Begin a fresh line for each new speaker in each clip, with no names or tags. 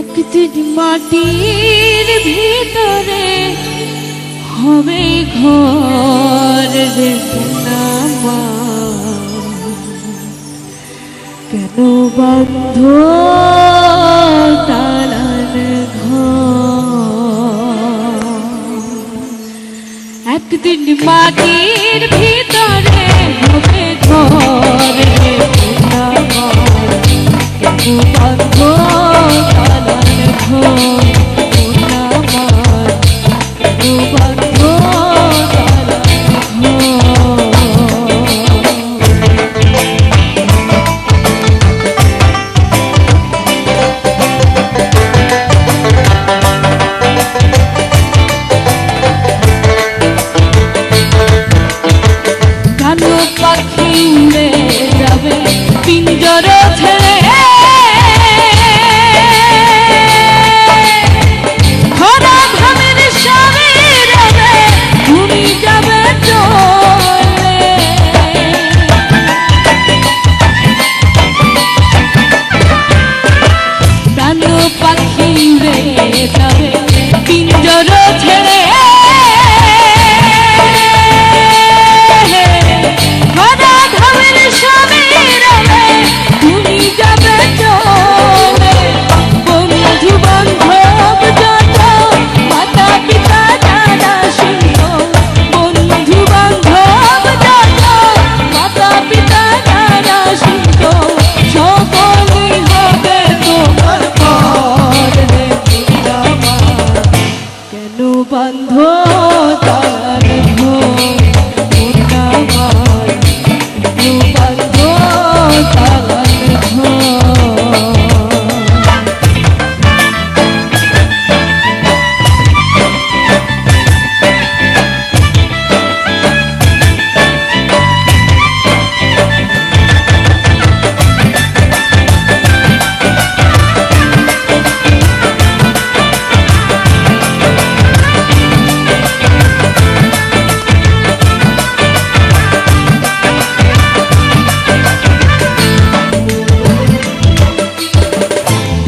একদিন মাটির ভিতরে হবে ঘর রে সোনা, কেন বন্ধ দালান ঘর? একদিন মাটির ভিতরে হবে ঘর রে সোনা, কেন বন্ধ দালান ঘর?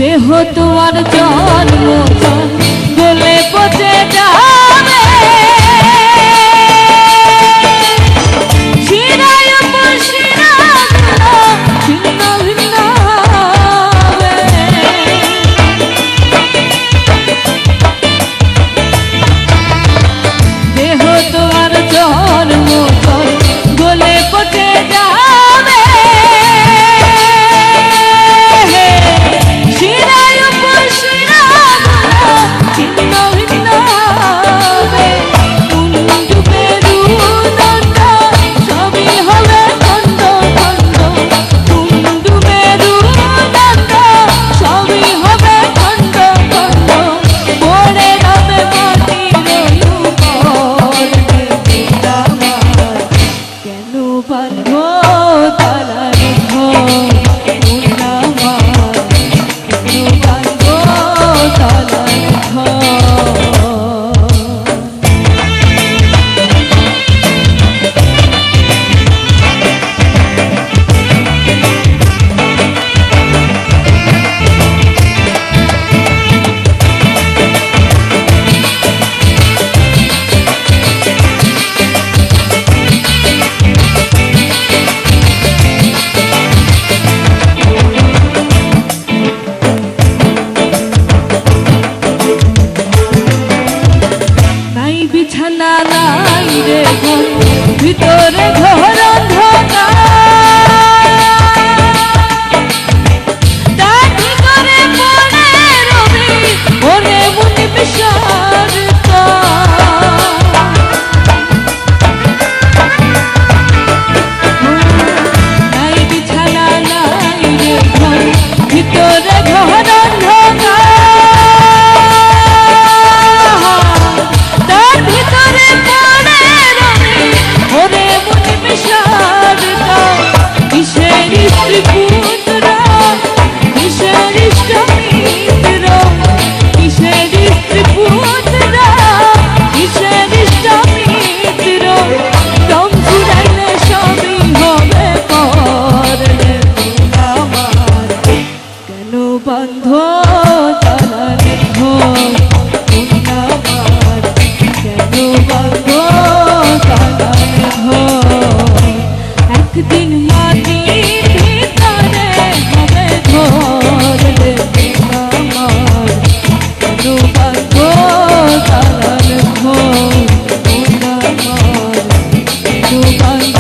দেহ তোমার জন্ম গলে পচে যাবে, শিরায় উপর শিরাগুলো ছিন্ন ভিন্ন হবে। দেহ তোমার জন্ম গলে পচে যাবে, বিছানা নাই রে ঘর ভিতরে ঘর অন্ধকার, তার ভিতরে পড়ে রবি ওরে মুনি বিষাদ। নাই বিছানা নাই রে ঘর ভিতরে ঘর অন্ধকার, কিসের উপায়